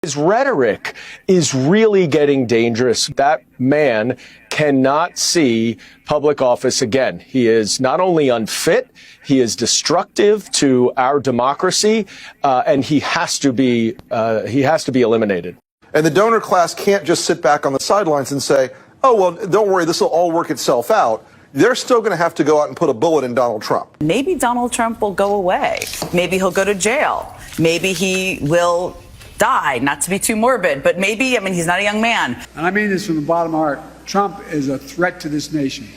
His rhetoric is really getting dangerous. That man cannot see public office again. He is not only unfit, he is destructive to our democracy, and he has to be eliminated. And the donor class can't just sit back on the sidelines and say, oh, well, don't worry, this will all work itself out. They're still going to have to go out and put a bullet in Donald Trump. Maybe Donald Trump will go away. Maybe he'll go to jail. Maybe he will die, not to be too morbid, but maybe, he's not a young man. And I mean this from the bottom of my heart. Trump is a threat to this nation.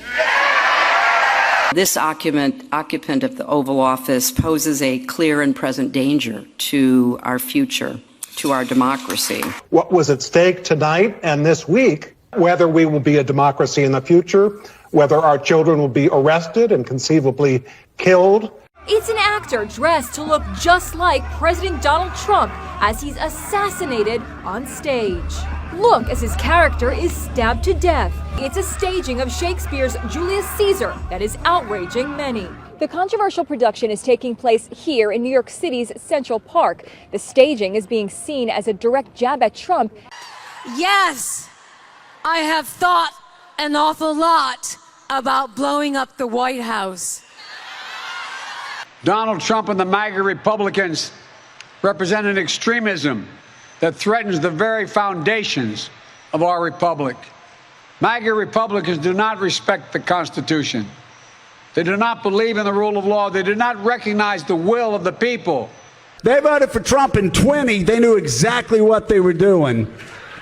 This occupant of the Oval Office poses a clear and present danger to our future, to our democracy. What was at stake tonight and this week, whether we will be a democracy in the future, whether our children will be arrested and conceivably killed. It's an actor dressed to look just like President Donald Trump as he's assassinated on stage. Look as his character is stabbed to death. It's a staging of Shakespeare's Julius Caesar that is outraging many. The controversial production is taking place here in New York City's Central Park. The staging is being seen as a direct jab at Trump. Yes, I have thought an awful lot about blowing up the White House. Donald Trump and the MAGA Republicans represent an extremism that threatens the very foundations of our republic. MAGA Republicans do not respect the Constitution. They do not believe in the rule of law. They do not recognize the will of the people. They voted for Trump in 20. They knew exactly what they were doing.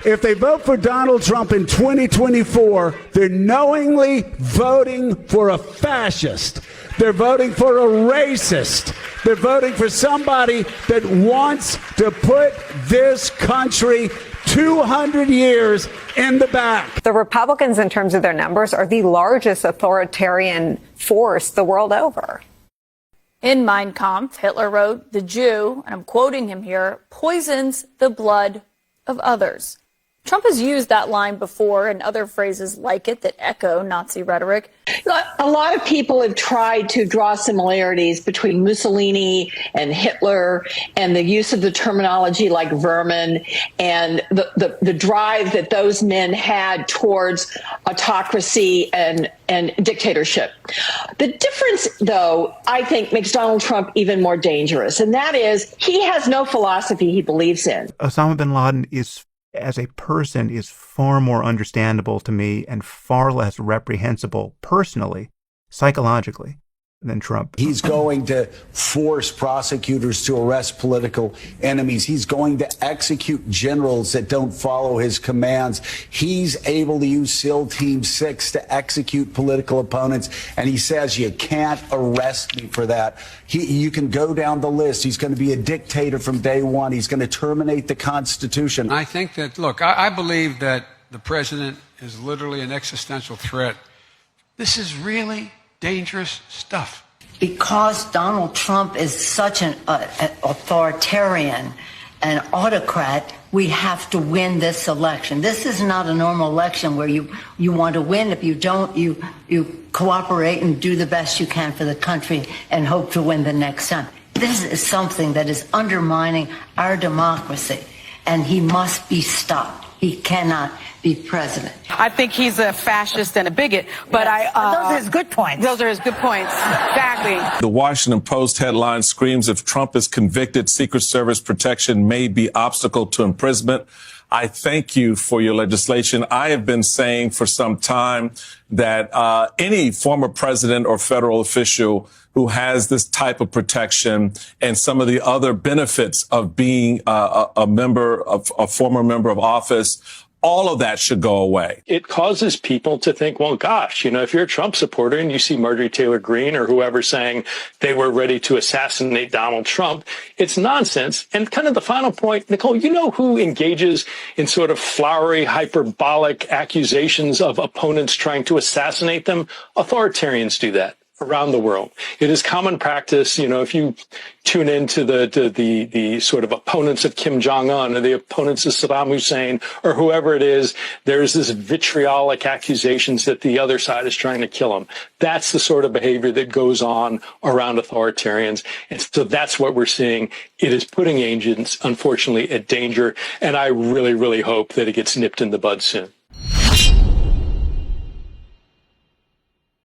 If they vote for Donald Trump in 2024, they're knowingly voting for a fascist. They're voting for a racist. They're voting for somebody that wants to put this country 200 years in the back. The Republicans, in terms of their numbers, are the largest authoritarian force the world over. In Mein Kampf, Hitler wrote, "The Jew," and I'm quoting him here, "poisons the blood of others." Trump has used that line before and other phrases like it that echo Nazi rhetoric. A lot of people have tried to draw similarities between Mussolini and Hitler and the use of the terminology like vermin and the drive that those men had towards autocracy and dictatorship. The difference, though, I think makes Donald Trump even more dangerous, and that is he has no philosophy he believes in. Osama bin Laden as a person is far more understandable to me and far less reprehensible personally, psychologically, than Trump. He's going to force prosecutors to arrest political enemies. He's going to execute generals that don't follow his commands. He's able to use SEAL Team 6 to execute political opponents. And he says, you can't arrest me for that. You can go down the list. He's going to be a dictator from day one. He's going to terminate the Constitution. I think that, look, I believe that the president is literally an existential threat. This is really dangerous stuff. Because Donald Trump is such an authoritarian, an autocrat, we have to win this election. This is not a normal election where you want to win. If you don't, you cooperate and do the best you can for the country and hope to win the next time. This is something that is undermining our democracy, and he must be stopped. He cannot be president. I think he's a fascist and a bigot, but yes. Those are his good points. Those are his good points. Exactly. The Washington Post headline screams, if Trump is convicted, Secret Service protection may be obstacle to imprisonment. I thank you for your legislation. I have been saying for some time that any former president or federal official who has this type of protection and some of the other benefits of being a former member of office, all of that should go away. It causes people to think, well, gosh, if you're a Trump supporter and you see Marjorie Taylor Greene or whoever saying they were ready to assassinate Donald Trump, it's nonsense. And kind of the final point, Nicole, you know who engages in sort of flowery, hyperbolic accusations of opponents trying to assassinate them? Authoritarians do that. around the world. It is common practice, if you tune into the sort of opponents of Kim Jong-un or the opponents of Saddam Hussein or whoever it is, there's this vitriolic accusations that the other side is trying to kill them. That's the sort of behavior that goes on around authoritarians. And so that's what we're seeing. It is putting agents, unfortunately, at danger. And I really, really hope that it gets nipped in the bud soon.